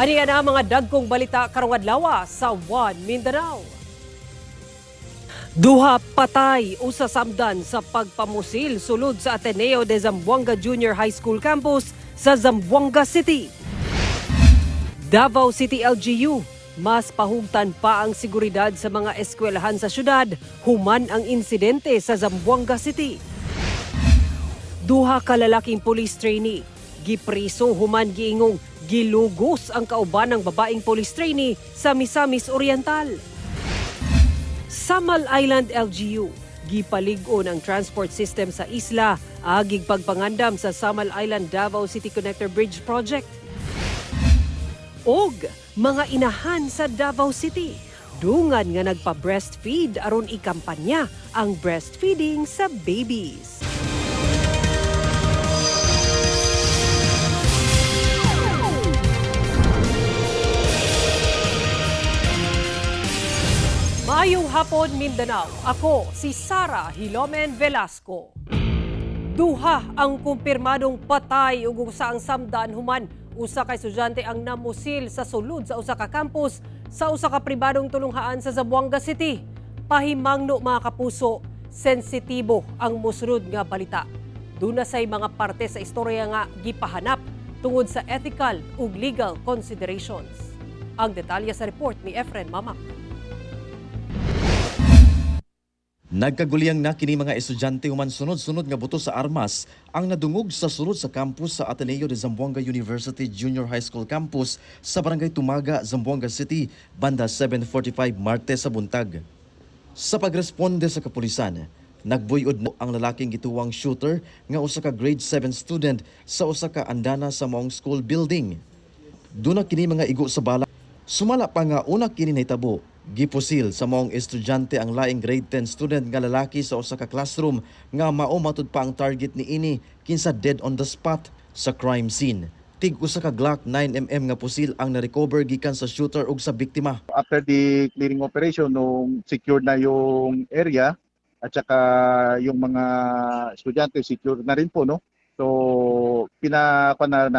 Aniya na mga dagkong balita karong adlaw sa One Mindanao. Duha patay usa samdan sa pagpamusil sulod sa Ateneo de Zamboanga Junior High School campus sa Zamboanga City. Davao City LGU, mas pahugtan pa ang seguridad sa mga eskwelahan sa syudad human ang insidente sa Zamboanga City. Duha ka lalaking police trainee gipriso human giingong gilugos ang kauban ng babaeng police trainee sa Misamis Oriental. Samal Island LGU, gipalig-on ang transport system sa isla agig pagpangandam sa Samal Island Davao City Connector Bridge Project. Og mga inahan sa Davao City, dungan nga nagpa-breastfeed aron ikampanya ang breastfeeding sa babies. Maayong hapon Mindanao, ako si Sara Hilomen Velasco. Duha ang kumpirmadong patay ug usa ang samdan human usa ka estudyante ang namusil sa sulod sa usa ka campus sa usa ka pribadong tulunghaan sa Zamboanga City. Pahimangno mga kapuso, sensitibo ang mosunod nga balita. Duna say mga parte sa istorya nga gipahanap tungod sa ethical ug legal considerations. Ang detalye sa report ni Efren Mamak. Nagkaguliyang na kini mga estudyante human sunod-sunod nga buto sa armas ang nadungog sa sulod sa campus sa Ateneo de Zamboanga University Junior High School campus sa Barangay Tumaga, Zamboanga City, banda 7:45 Martes sa buntag. Sa pagresponde sa kapulisan, nagbuyod mo ang lalaking gituwang shooter nga usa ka grade 7 student sa usa ka andana sa maong school building. Duna kini mga igo sa bala. Sumala pa nga una kini nahitabo, gipusil sa maong estudyante ang laing grade 10 student nga lalaki sa usa ka classroom nga mao matud pa ang target ni ini kinsa dead on the spot sa crime scene. Tig usa ka Glock 9mm nga pusil ang na-recover gikan sa shooter ug sa biktima. After the clearing operation, nung secured na yung area at saka yung mga estudyante secure na rin po, no? So pina-allowed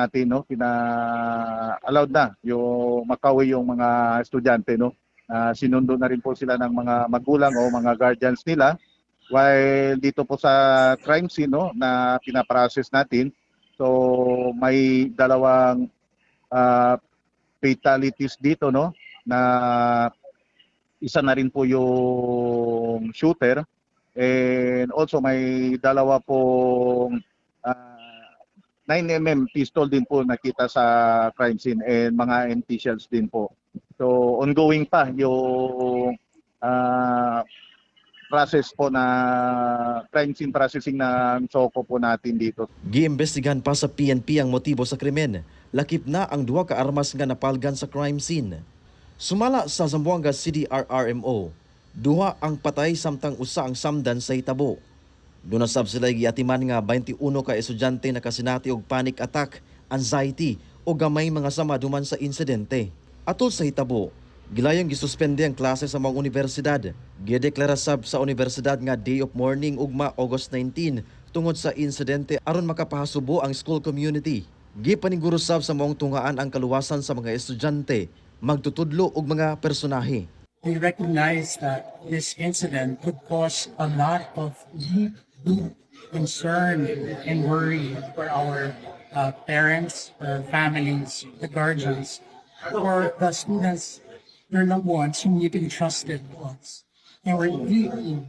na yung makawi yung mga estudyante, no? Sinundo na rin po sila ng mga magulang o mga guardians nila. While dito po sa crime scene, no, na pinaprocess natin, so may dalawang fatalities dito, no, na isa na rin po yung shooter, and also may dalawa pong 9mm pistol din po nakita sa crime scene and mga empty shells din po. So ongoing pa yung process po na crime scene processing ng SOCO po natin dito. Giimbestigahan pa sa PNP ang motibo sa krimen. Lakip na ang duha ka armas nga napalgan sa crime scene. Sumala sa Zamboanga City RRMO, duha ang patay samtang usa ang samdan sa hitabo. Doon sab sila giatiman nga 21 ka estudyante na kasinati og panic attack, anxiety o gamay mga sama duman sa insidente. Atol sa hitabo, gilayong gisuspende ang klase sa mga universidad. Gideklara sab sa universidad nga day of mourning ugma August 19 tungod sa insidente aron makapahasubo ang school community. Gipaniguro sab sa maong tunghaan ang kaluwasan sa mga estudyante, magtutudlo og mga personahe. We recognize that this incident could cause a lot of deep concern and worry for our parents, our families, the guardians, for the students, their loved ones whom you can trusted ones. And we're deeply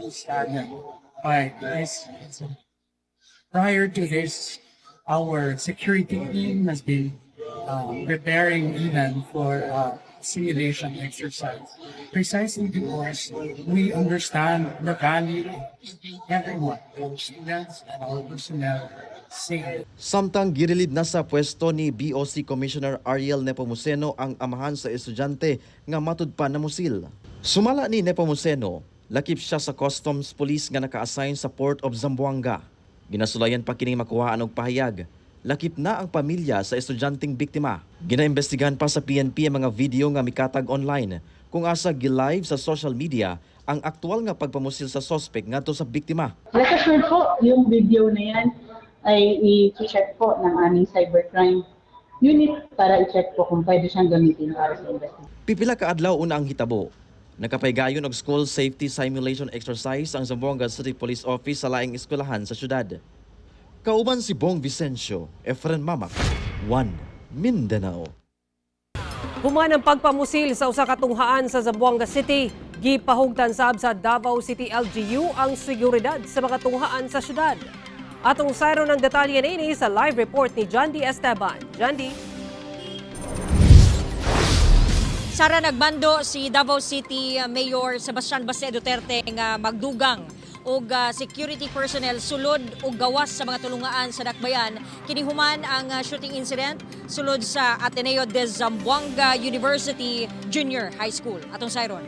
saddened by this incident. Prior to this, our security team has been preparing even for simulation exercise, precisely because we understand the value of keeping everyone, our students and our personnel, safe. Samtang girilid na sa pwesto ni BOC Commissioner Ariel Nepomuceno ang amahan sa estudyante nga matud pa namusil. Sumala ni Nepomuceno, lakip siya sa Customs Police nga naka-assign sa Port of Zamboanga. Ginasulayan pa kining makuhaan og pahayag. Lakip na ang pamilya sa estudyanteng biktima. Ginaimbestigahan pa sa PNP ang mga video nga mikatag online kung asa gi-live sa social media ang aktual nga pagpamusil sa suspect ngadto sa biktima. Rest assured po, yung video na yan ay i-check po ng aming cybercrime unit para i-check po kung pwede siyang gamitin para sa investigation. Pipila ka adlaw una ang hitabo. Nakapaygayon og school safety simulation exercise ang Zamboanga City Police Office sa laing eskwelahan sa syudad. Kauban si Bong Vicencio, Efren Mamak, 1 Mindanao. Human ang pagpamusil sa usa ka tunghaan sa Zamboanga City. Gipahugtan sab sa Davao City LGU ang seguridad sa mga tunghaan sa syudad. Atong sayro ng detalye nini sa live report ni Jandy Esteban. Jandy. Sara, nagbando si Davao City Mayor Sebastian Baste Duterte nga magdugang og security personnel sulod og gawas sa mga tulungaan sa Dakbayan. Kinihuman ang shooting incident sulod sa Ateneo de Zamboanga University Junior High School. Atong sayron.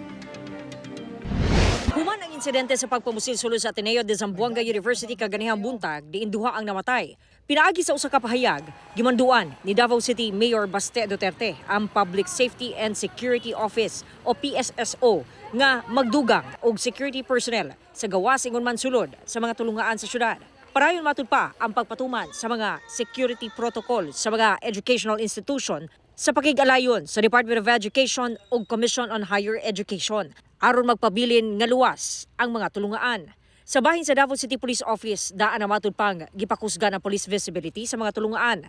Human ang insidente sa pagpamusil sulod sa Ateneo de Zamboanga University kaganihang buntag, diin duha ang namatay. Pinaagi sa usa ka pahayag, gimanduan ni Davao City Mayor Baste Duterte ang Public Safety and Security Office o PSSO nga magdugang og security personnel sa gawas ingon man sulod sa mga tulungaan sa syudad. Parayon matud pa ang pagpatuman sa mga security protocol sa mga educational institution sa pakigalayon sa Department of Education ug Commission on Higher Education aron magpabilin nga luwas ang mga tulungaan. Sa bahin sa Davao City Police Office, daan na matud pang gipakusgan ang police visibility sa mga tulungaan.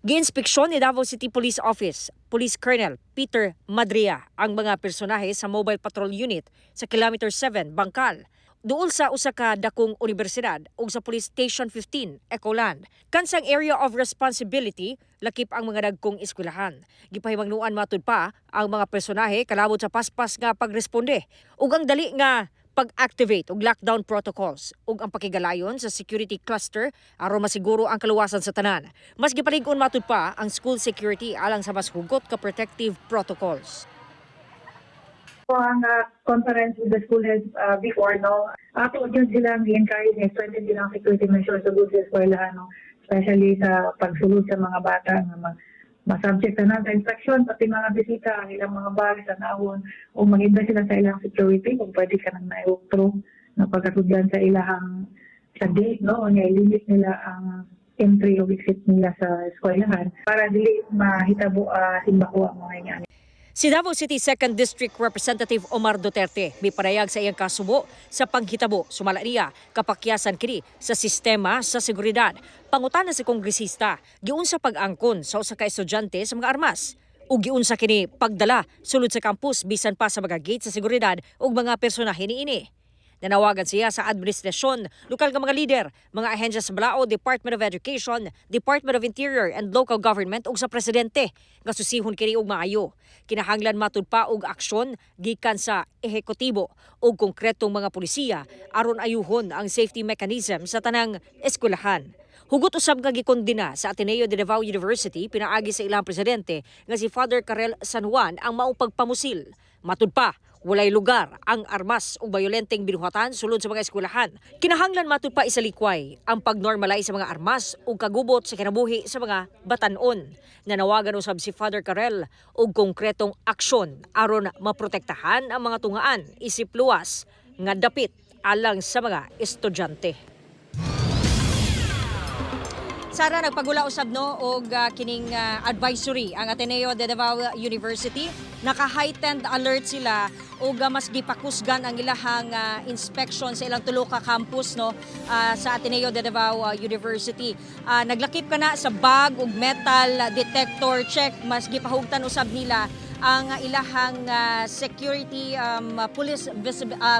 Giinspeksyon ni Davao City Police Office, Police Colonel Peter Madria ang mga personahe sa Mobile Patrol Unit sa Kilometer 7, Bangkal, duol sa usa ka dakong universidad ug sa Police Station 15, Ecoland. Kansang area of responsibility, lakip ang mga dagkong eskwelahan. Gipahimangnuan matud pa ang mga personahe kalabot sa paspas nga pagresponde ug ang dali nga pag-activate og lockdown protocols ug ang pakigalayon sa security cluster aron masiguro ang kaluwasan sa tanan. Mas gipalig-on matud pa ang school security alang sa mas hugot ka protective protocols. So, ang conference with the school heads before, no, ako yun silang i-encourage na strengthen din ang security measures sa good sa eskwelahan, no, especially sa pagsulod sa mga bata na masubject na sa inspection, pati mga bisita, ang ilang mga bags, tanawon, o mag-invest sila sa ilang security, kung pwede ka nang na-walk through na pagkatudlan sa ilang sa gate, no, o limit nila ang entry o exit nila sa eskwelahan para dili mahitabo simbako ang mga inyan. Si Davao City 2nd District Representative Omar Duterte may parayag sa iyang kasubo sa panghitabo sumala niya kapakyasan kini sa sistema sa seguridad. Pangutana sa kongresista, giunsa pag-angkon sa usa ka estudyante sa mga armas ug giunsa kini pagdala sulod sa campus bisan pa sa mga gate sa seguridad ug mga personahe niini. Nanawagan siya sa administrasyon, lokal nga mga lider, mga ahensya sa Balao, Department of Education, Department of Interior and Local Government ug sa presidente nga susihon kini og maayo. Kinahanglan matud pa og aksyon gikan sa ehekutibo ug konkretong mga pulisiya aron ayuhon ang safety mechanism sa tanang eskwelahan. Hugot usab nga gikondena sa Ateneo de Davao University pinaagi sa ilang presidente nga si Father Karel San Juan ang maong pagpamusil. Matud pa, walay lugar ang armas o bayolenteng binuhatan sulod sa mga eskwelahan. Kinahanglan matud pa isalikway ang pagnormalize sa mga armas o kagubot sa kinabuhi sa mga batanon. Nanawagan usab si Father Karel og konkretong aksyon aron maprotektahan ang mga tungaan isip luwas nga dapit alang sa mga estudyante. Sara, nagpagula usab no og kining advisory ang Ateneo de Davao University. Naka-heightened alert sila og mas gipakusgan ang ilahang inspection sa ilang tulo ka campus no sa Ateneo de Davao University. Naglakip kana sa bag ug metal detector check, mas gipahugtan usab nila ang ilahang security police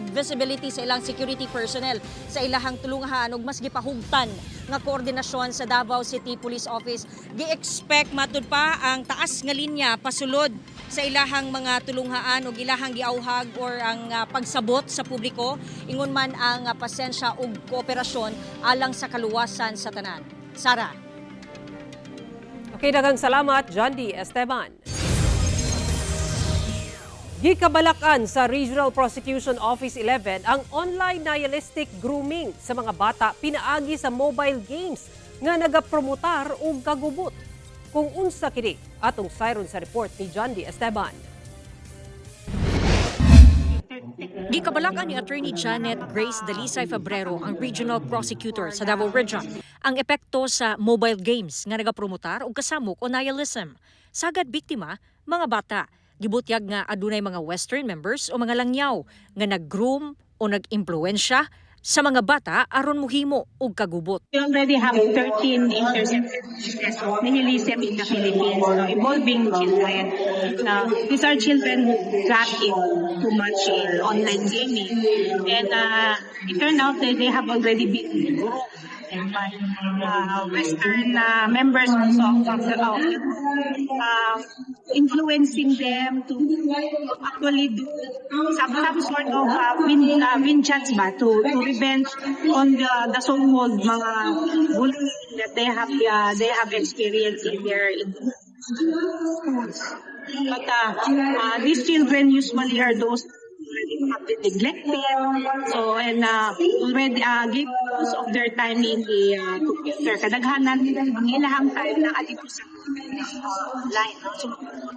visibility sa ilang security personnel sa ilahang tulungahan ug mas gipahugtan nga koordinasyon sa Davao City Police Office. Gi-expect matud pa ang taas nga linya pasulod sa ilahang mga tulunghaan ug ilahang giauhag or ang pagsabot sa publiko ingon man ang pasensya ug kooperasyon alang sa kaluwasan sa tanan. Sara. Okay, daghang salamat, Jandy Esteban. Gikabalakan sa Regional Prosecution Office 11 ang online nihilistic grooming sa mga bata pinaagi sa mobile games nga nagapromotar og kagubot. Kung unsa kini, atong sayron sa report ni Jandy Esteban. Gikabalakan ni Attorney Janet Grace Dalisay Fabrero, ang Regional Prosecutor sa Davao Region, ang epekto sa mobile games nga nagapromotar og kasamok o nihilism. Sagad biktima, mga bata. Gibutyag nga adunay mga Western members o mga langyaw nga nag-groom o nag-impluwensya sa mga bata aron mohimo og kagubot. We already have 13 intercepted cases of nihilism in the Philippines, involving children. These are children who got in too much in online gaming, and it turned out that they have already been groomed by Western members also of the influencing them to actually do some sort of vengeance ba to revenge on the so-called mga bullying that they have experienced in their schools. But these children usually are those have been neglected, so and already gave most of their time in the computer. Kadaghanan ang ilahang time na adito sa online. So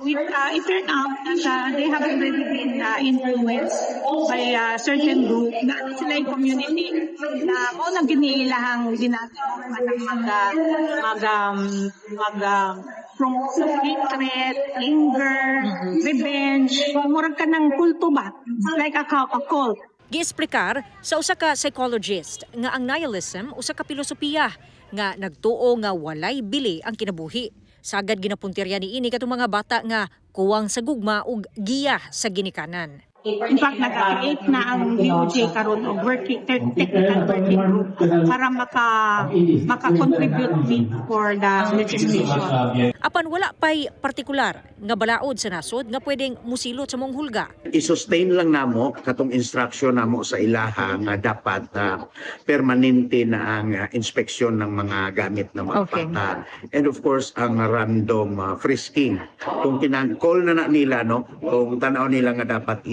it turned out that they have already been influenced by a certain group na sila yung community na mo na giniilahang promote sa hatred, anger, revenge, murag ka ng kulto ba? Like a cult. Giesplikar sa usa ka psychologist nga ang nihilism usa ka filosofiya nga nagtuo nga walay bili ang kinabuhi. Sagad ginapuntirya ni ini katong mga bata nga kuwang sa gugma ug giya sa ginikanan. In fact, nag-create na ang DOJ karon og technical working group para maka-contribute for the legislation. Apan wala pay partikular nga balaod sa nasod nga pwedeng musilot sa mong hulga. I-sustain lang namo katong instruction namo sa ilaha nga dapat permanente na ang inspeksyon ng mga gamit ng mga bata. And of course, ang random frisking. Kung call na nila, no, kung tanaw nila nga dapat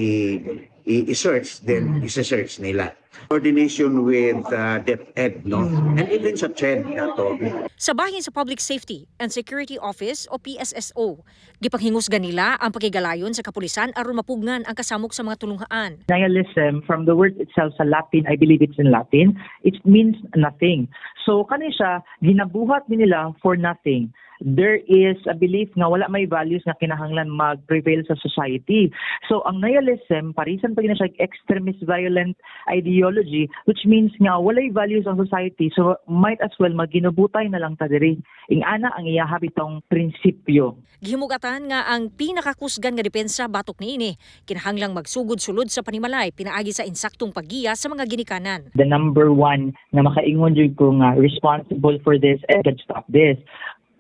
i-search, then isa-search nila. Coordination with DepEd, no? And even sa CHED na to. Sa bahin sa Public Safety and Security Office o PSSO, gipanghingusgan nila ang pakigalayon sa kapulisan aron mapugnan ang kasamok sa mga tulunghaan. Nihilism, from the word itself sa Latin, I believe it's in Latin, it means nothing. So kani siya, ginabuhat din nila for nothing. There is a belief nga wala may values nga kinahanglan mag-prevail sa society. So ang nihilism, parisan pa gina siya extremist violent ideology, which means nga walay values ang society. So might as well maginubutay na lang ta diri. Ingana ang iyaha bitong prinsipyo. Gihimugatan nga ang pinakakusgan nga depensa batok niini kinahanglang magsugod-sulod sa panimalay pinaagi sa insaktong paggiya sa mga ginikanan. The number one na makaingon jud ko nga responsible for this and can stop this.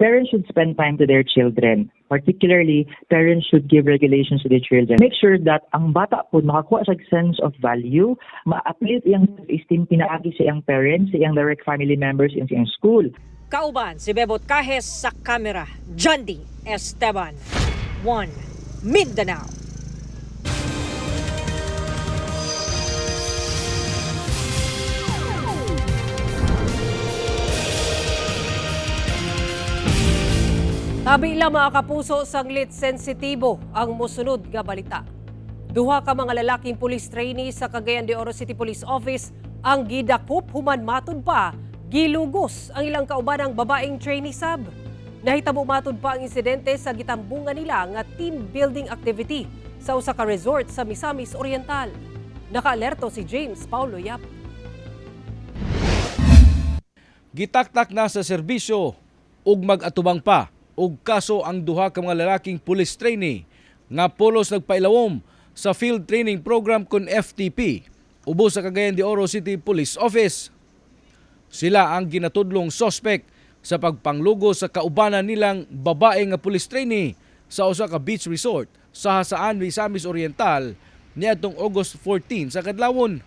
Parents should spend time to their children. Particularly, parents should give regulations to their children. Make sure that ang bata po makakuha sa sense of value, ma-uplift iyang self-esteem pinaagi sa iyang parents, sa iyang direct family members, sa iyang school. Kauban si Bebot Kahes sa kamera, Jondi Esteban, 1 Mindanao. Tabi lang mga kapuso, sanglit sensitibo ang musunod nga balita. Duha ka mga lalaking police trainee sa Cagayan de Oro City Police Office ang gidakop human matud pa, gilugos ang ilang kaubanang babaeng trainee sab. Nahitabo matud pa ang insidente sa gitambungan nila nga team building activity sa usa ka resort sa Misamis Oriental. Nakaalerto si James Paulo Yap. Gitaktak na sa serbisyo ug mag-atubang pa og kaso ang duha ka mga lalaking police trainee nga pulos nagpailawom sa field training program kon FTP ubos sa Cagayan de Oro City Police Office. Sila ang ginatudlong suspect sa pagpanglugo sa kaubanan nilang babae nga police trainee sa usa ka beach resort sa Hasaan, Misamis Oriental niadtong August 14 sa kadlawon.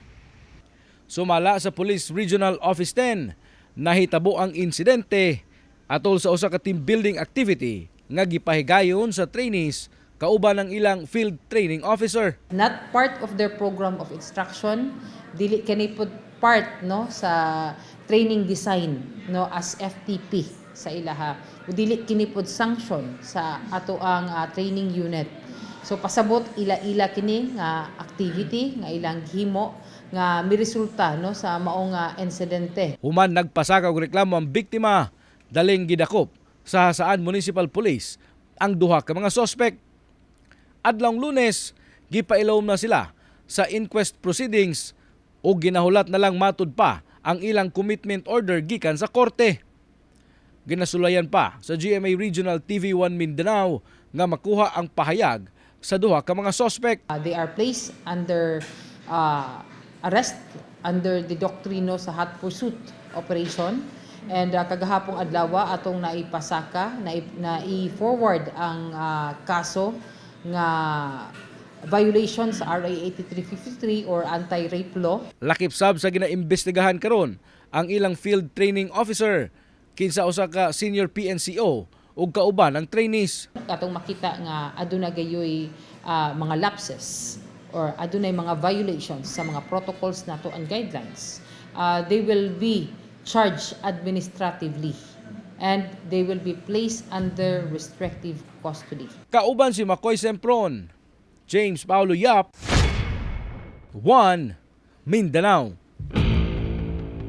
Sumala sa Police Regional Office 10, nahitabo ang insidente atol sa usa ka team building activity nga gipahigayon sa trainees kauban ng ilang field training officer. Not part of their program of instruction, dili kani pud part no sa training design no as FTP sa ilaha. Dili kini pud sanction sa ato ang training unit. So pasabot ila-ila kini nga activity nga ilang himo nga miresulta no sa maong nga insidente. Human nagpasaka og reklamo ang biktima, daling gidakop sa Hasaan Municipal Police ang duha ka mga suspect. Adlong Lunes, gipailawom na sila sa inquest proceedings o ginahulat na lang matud pa ang ilang commitment order gikan sa korte. Ginasulayan pa sa GMA Regional TV1 Mindanao nga makuha ang pahayag sa duha ka mga suspect. They are placed under arrest under the doktrino sa hot pursuit operation. And kagahapong adlaw atong naipasaka, na-forward ang kaso nga violation sa RA 8353 or anti-rape law. Lakip sab sa ginaimbestigahan karon ang ilang field training officer kinsa usa ka senior PNCO ug kauban ang trainees. Atong makita nga aduna gayoy mga lapses or adunay mga violations sa mga protocols nato and guidelines. They will be charged administratively and they will be placed under restrictive custody. Kauban si Makoy Sempron, James Paulo Yap, 1 Mindanao.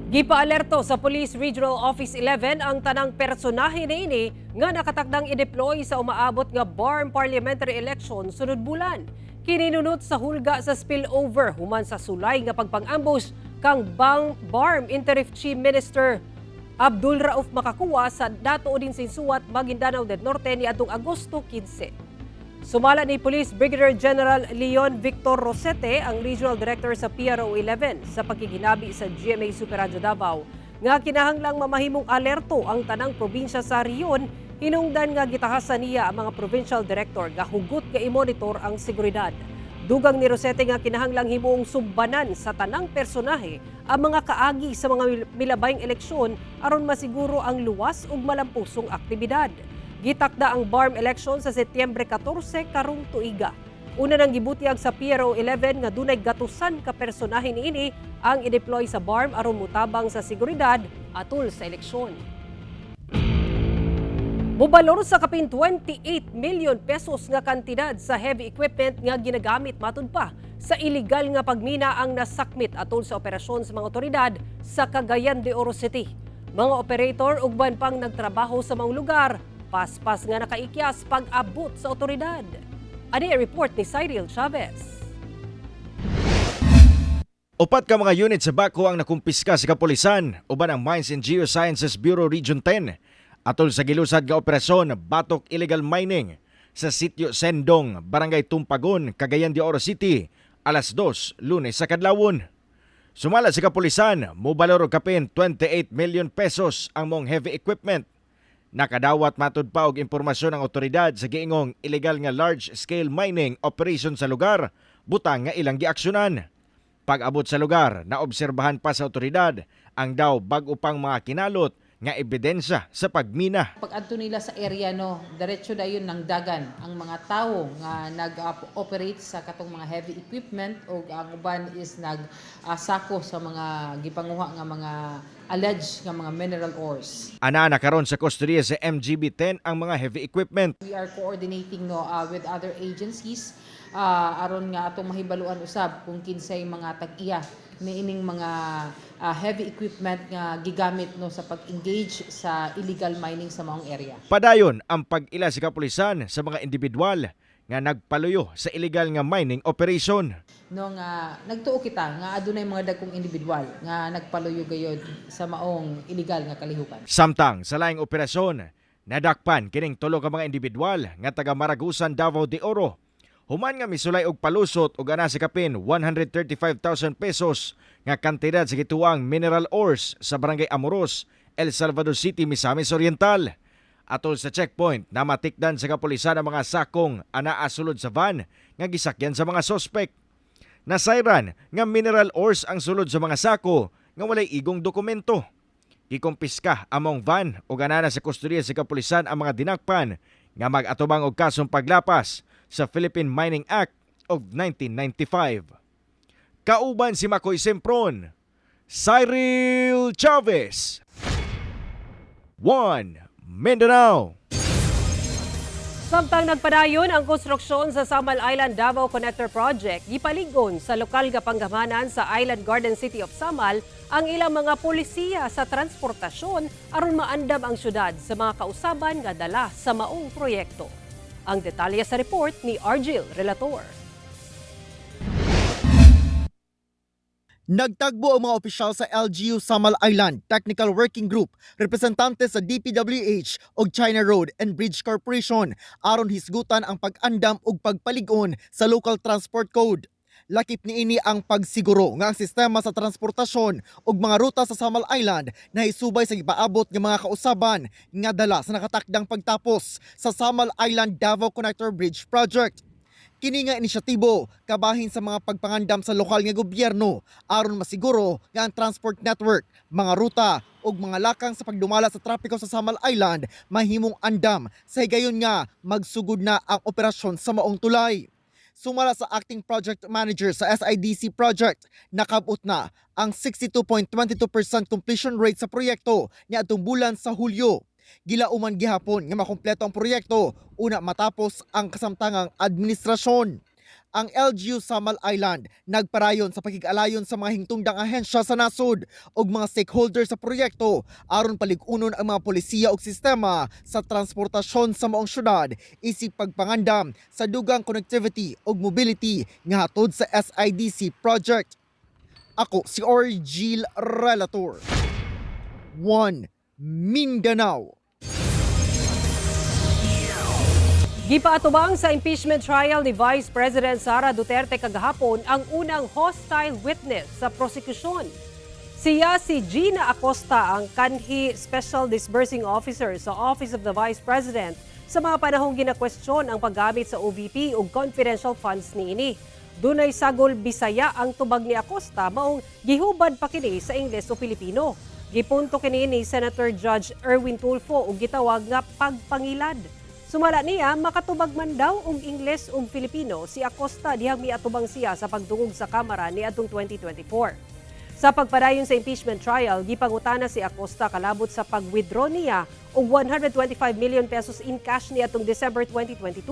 Gipaalerto sa Police Regional Office 11 ang tanang personahe niini nga nakatakdang i-deploy sa umaabot nga BARM parliamentary election sunod bulan. Kininunot sa hulga sa spillover human sa sulay nga pagpang-ambush kang BARM Interim Chief Minister Abdul Rauf Makakuwa sa Dato Odin Sinsuat, Maguindanao del Norte ni adtong Agosto 15. Sumala ni Police Brigadier General Leon Victor Rosete, ang Regional Director sa PRO 11 sa pagkiginabi sa GMA Super Radio Davao, nga kinahanglang mamahimong alerto ang tanang probinsya sa riyon, hinungdan nga gitahasan niya ang mga provincial director nga hugot nga i-monitor ang seguridad. Dugang ni Rosete nga kinahanglang himuong sumbanan sa tanang personahe ang mga kaagi sa mga milabayng eleksyon aron masiguro ang luwas ug malampusong aktibidad. Gitakda ang BARM election sa Setyembre 14 karong tuiga. Una nang gibutiag sa PRO 11 nga dunay gatusan ka personahe niini ang i-deploy sa BARM aron mutabang sa seguridad atol sa eleksyon. Mubalor sa kapin 28 million pesos nga kantidad sa heavy equipment nga ginagamit matud pa sa iligal nga pagmina ang nasakmit atol sa operasyon sa mga otoridad sa Cagayan de Oro City. Mga operator ug ban pang nagtrabaho sa mga lugar, paspas nga nakaikyas pag-abot sa otoridad. Ani report ni Cyril Chavez. Upat ka mga unit sa Baco ang nakumpiska sa kapulisan uban ang Mines and Geosciences Bureau Region 10 atol sa gilusad nga operasyon batok illegal mining sa sitio Sendong, Barangay Tumpagon, Cagayan de Oro City, alas 2 Lunes sa kadlawon. Sumala sa kapulisan, mobalor og kapin 28 million pesos ang mong heavy equipment. Nakadawat matud pa og impormasyon ang otoridad sa giingong illegal nga large-scale mining operation sa lugar, butang nga ilang giaksyonan. Pag-abot sa lugar, naobserbahan pa sa otoridad ang daw bag-o pang mga kinalot nga ebidensya sa pagmina. Pag-adto nila sa area no, diretso dayon ng dagan ang mga tawo nga nag-operate sa katong mga heavy equipment o ang uban is nag-sako sa mga gipanguha nga mga alleged nga mga mineral ores. Ana karon sa kustodiya sa MGB-10 ang mga heavy equipment. We are coordinating with other agencies aron nga atong mahibaluan usab kung kinsay mga tag-iya niining mga heavy equipment nga gigamit sa pag-engage sa illegal mining sa maong area. Padayon ang pag-ila sa kapulisan sa mga individual nga nagpaluyo sa illegal nga mining operation. Nagtuo kita nga adunay mga dagkong individual nga nagpaluyo gayod sa maong illegal nga kalihukan. Samtang sa laing operasyon, nadakpan kining tulo ka mga individual nga taga Maragusan, Davao de Oro. Human nga misulay og palusot og ana sa kapin 135,000 pesos nga kantidad sa gituang mineral ores sa Barangay Amoros, El Salvador City, Misamis Oriental. Atol sa checkpoint, namatikdan sa kapulisan ang mga sakong anaa sulod sa van nga gisakyan sa mga sospek. Nasayran nga mineral ores ang sulod sa mga sako nga walay igong dokumento. Gikumpiska among van ug anana sa kustodiya sa kapulisan ang mga dinakpan nga mag-atubang og kasong paglapas sa Philippine Mining Act of 1995. Kauban si Makoy Sempron, Cyril Chavez, 1 Mindanao. Samtang nagpadayon ang konstruksyon sa Samal Island Davao Connector Project, gipaligon sa lokal nga panggamanan sa Island Garden City of Samal ang ilang mga polisiya sa transportasyon aron maandam ang syudad sa mga kausaban nga dala sa maong proyekto. Ang detalye sa report ni Argil Relator. Nagtagbo ang mga opisyal sa LGU Samal Island Technical Working Group, representante sa DPWH ug China Road and Bridge Corporation aron hisgutan ang pag-andam ug pagpaligon sa local transport code. Lakip niini ang pagsiguro nga ang sistema sa transportasyon ug mga ruta sa Samal Island na hisubay sa gipaabot ng mga kausaban nga dala sa nakatakdang pagtapos sa Samal Island Davao Connector Bridge Project. Kini nga inisyatibo kabahin sa mga pagpangandam sa lokal nga gobyerno aron masiguro nga ang transport network, mga ruta ug mga lakang sa pagdumala sa trapiko sa Samal Island mahimong andam sa higayon nga magsugod na ang operasyon sa maong tulay. Sumala sa acting project manager sa SIDC project, nakabot na ang 62.22% completion rate sa proyekto niadtong bulan sa Hulyo. Gilauman gihapon nga makumpleto ang proyekto una matapos ang kasamtangang administrasyon. Ang LGU Samal Island nagparayon sa pakig-alayon sa mga hingtungdang ahensya sa nasod ug mga stakeholders sa proyekto aron paligunon ang mga polisiya ug sistema sa transportasyon sa maong syudad isip pagpangandam sa dugang connectivity ug mobility nga hatod sa SIDC project. Ako si Argil Relator. 1 Mindanao. Gipaatubang sa impeachment trial ni Vice President Sara Duterte kagahapon ang unang hostile witness sa prosekusyon. Siya si Gina Acosta, ang kanhi Special Disbursing Officer sa Office of the Vice President sa mga panahong ginakwestiyon ang paggamit sa OVP ug confidential funds niini. Dunay sagol Bisaya ang tubag ni Acosta maong gihubad pa kini sa Ingles o Pilipino. Gipunto kini ni Senator Judge Erwin Tulfo ug gitawag nga pagpangilad. Sumala niya, makatubag man daw og Ingles ug Filipino si Acosta dihang miatubang siya sa pagdungog sa Kamara niadtong 2024. Sa pagpadayon sa impeachment trial, gipangutana si Acosta kalabot sa pag-withdraw niya og 125 million pesos in cash niadtong December 2022.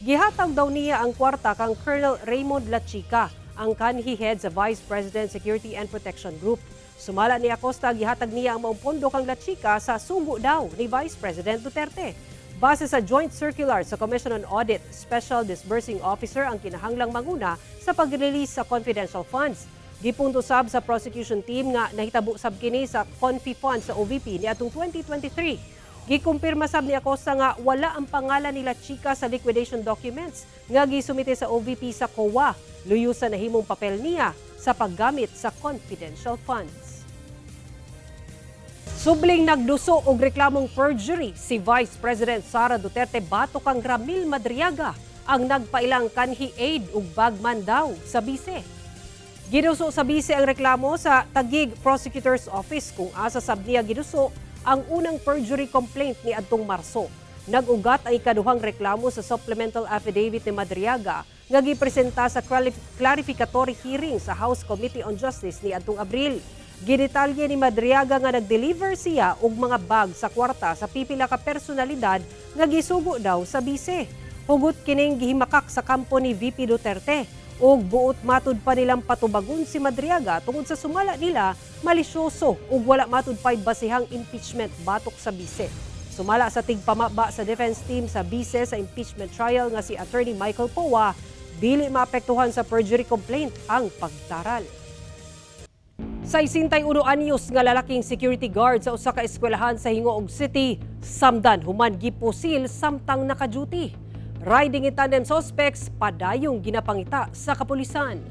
Gihatag daw niya ang kwarta kang Colonel Raymond Lachica, ang kanhi head sa Vice President Security and Protection Group. Sumala ni Acosta, gihatag niya ang maong pondo kang Lachica sa sugo daw ni Vice President Duterte. Base sa Joint Circular sa Commission on Audit, Special Disbursing Officer ang kinahanglang manguna sa pag-release sa confidential funds. Gipunto sab sa prosecution team nga nahitabo sab kini sa confi funds sa OVP niadtong 2023. Gikumpirma sab ni Acosta nga wala ang pangalan ni Lachica sa liquidation documents nga gisumite sa OVP sa COA. Luyo sa nahimong papel niya sa paggamit sa confidential funds. Subling nagduso og reklamong perjury si Vice President Sara Duterte batok kang Ramil Madriaga ang nagpailang kanhi aid ug bagman daw sa bise. Giduso sa bise ang reklamo sa Taguig Prosecutor's Office kung asa sab niya giduso ang unang perjury complaint ni adtong Marso. Nag-ugat ang ikaduhang reklamo sa supplemental affidavit ni Madriaga nga gipresenta sa clarificatory hearing sa House Committee on Justice ni adtong Abril. Gidetalye ni Madriaga nga nag-deliver siya og mga bag sa kwarta sa pipila ka personalidad nga gisugo daw sa bise. Hugot kining gihimakak sa kampo ni VP Duterte ug buot matud pa nilang patubagon si Madriaga tungod sa sumala nila malisyoso ug wala matud pay basihang impeachment batok sa bise. Sumala sa tigpamaba sa defense team sa bise sa impeachment trial nga si Attorney Michael Powa, dili maapektuhan sa perjury complaint ang pagtaral. Sa 61 anyos nga lalaking security guard sa usa ka eskwelahan sa Hingoog City, samdan human gipusil samtang naka-duty. Riding in tandem suspects padayong ginapangita sa kapulisan.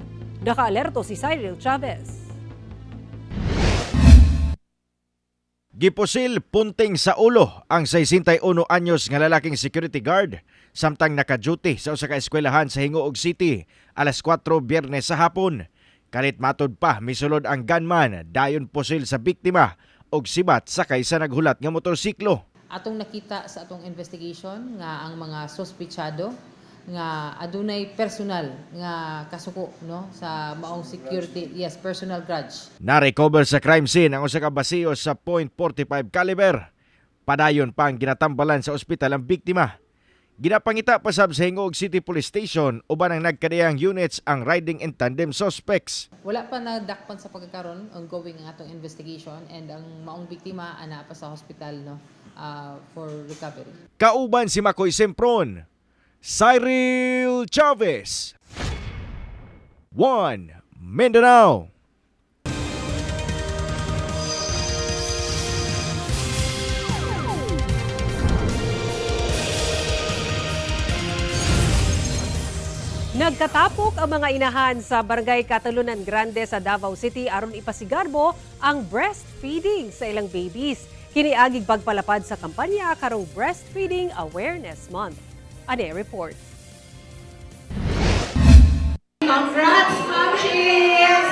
Naka-alerto si Cyril Chavez. Gipusil punting sa ulo ang 61 anyos nga lalaking security guard samtang naka-duty sa usa ka eskwelahan sa Hingoog City alas 4 Biyernes sa hapon. Kalit matod pa misulod ang gunman dayon pusil sa biktima og sibat sakay sa naghulat nga motorsiklo. Atong nakita sa atong investigation nga ang mga sospechado nga adunay personal nga kasuko no sa maong security, personal grudge. Na-recover sa crime scene ang usa ka basiyo sa .45 caliber. Padayon pang ginatambalan sa ospital ang biktima. Ginapangita pa sab sa Hingog City Police Station uban ang nagkadayang units ang riding in tandem suspects. Wala pa nadakpan sa pagkakaroon, ongoing ang atong investigation, and ang maong biktima ana pa sa hospital for recovery. Kauban si Makoy Sempron, Cyril Chavez, 1 Mindanao. Nagkatapok ang mga inahan sa Barangay Catalunan Grande sa Davao City aron ipasigarbo ang breastfeeding sa ilang babies. Kiniagig pagpalapad sa kampanya karong Breastfeeding Awareness Month. Ane report. Congrats, Momshies!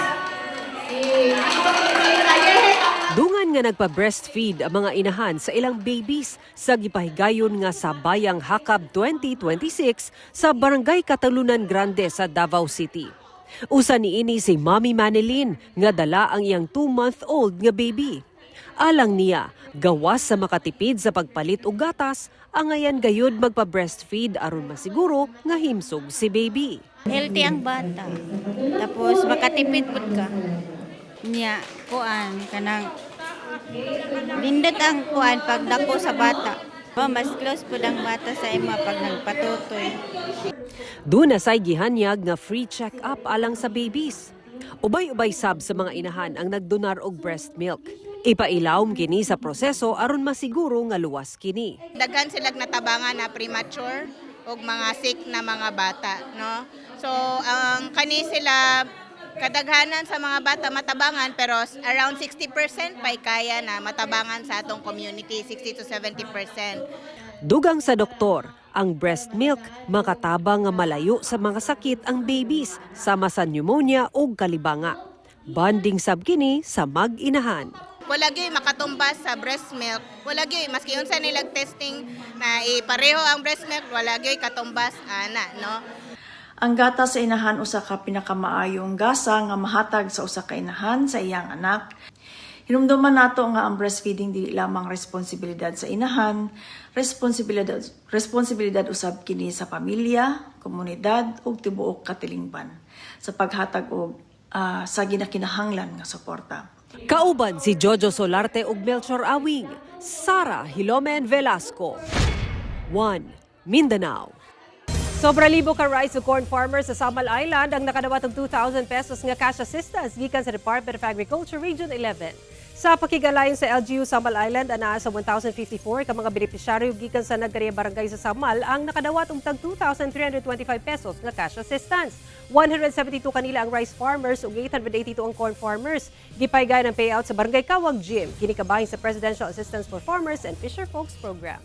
Dungan nga nagpa-breastfeed ang mga inahan sa ilang babies sa gipahigayon nga sa Bayang Hakab 2026 sa Barangay Catalunan Grande sa Davao City. Usa niini si Mommy Manilin nga dala ang iyang 2-month-old nga baby. Alang niya, gawas sa makatipid sa pagpalit og gatas, ang ayan gayud magpa-breastfeed aron masiguro nga himsog si baby. Healthy ang bata. Tapos makatipid pud ka. Nya kuan kanang lindot ang kuan pag dako sa bata. Mas close pud ang bata sa ima pag nagpatutoy. Doon na say gihanyag nga free check-up alang sa babies. Ubay-ubay sab sa mga inahan ang nagdonar og breast milk. Ipailawom kini sa proseso aron masiguro nga luwas kini. Daghan sila natabangan na premature og mga sick na mga bata, no? So ang kani sila kadaghanan sa mga bata matabangan pero around 60% pay kaya na matabangan sa atong community, 60 to 70%. Dugang sa doktor, ang breast milk makatabang nga malayo sa mga sakit ang babies sama sa pneumonia o kalibanga. Banding sab kini sa mag-inahan. Wala gyud makatumbas sa breast milk. Wala gyud maski unsa nilag testing na ipareho ang breast milk, wala gyud katumbas ana, no? Ang gata sa inahan usa ka pinakamaayong gasa nga mahatag sa usa ka inahan sa iyang anak. Hinumduman nato nga ang breastfeeding dili lamang responsibilidad sa inahan, responsibilidad usab kini sa pamilya, komunidad ug tibuok katilingban sa paghatag og sa ginakinahanglan nga suporta. Kauban si Jojo Solarte ug Melchor Awing, Sara Hilomen Velasco. 1 Mindanao. Sobra libo ka rice ug corn farmers sa Samal Island ang nakadawat og 2,000 pesos nga cash assistance gikan sa Department of Agriculture Region 11. Sa pakigalayon sa LGU Samal Island, anaa sa 1,054 ka mga benepisyaryo gikan sa nagkariya barangay sa Samal ang nakadawat og tag 2,325 pesos nga cash assistance. 172 kanila ang rice farmers ug 882 ang corn farmers. Gipaygay ng payout sa Barangay Kawag Gym, kini kabahin sa Presidential Assistance for Farmers and Fisher Folks Program.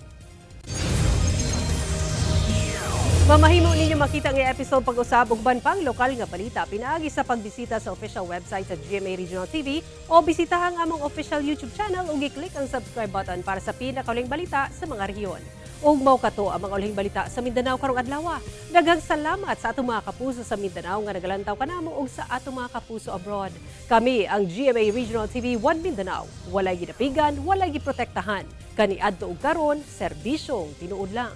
Mamahimo ninyo makita ang episode pag-usab ug ban pang lokal nga balita pinaagi sa pagbisita sa official website sa GMA Regional TV o bisitahan ang among official YouTube channel ug i-click ang subscribe button para sa pinakauling balita sa mga rehiyon. Ug mao kato ang mga uling balita sa Mindanao karong adlaw. Daghang salamat sa atong mga kapuso sa Mindanao nga nagalantaw kanamo ug sa atong mga kapuso abroad. Kami ang GMA Regional TV 1 Mindanao. Walay gidapigan, walay giprotektahan. Kaniadto ug karon, serbisyong tinuod lang.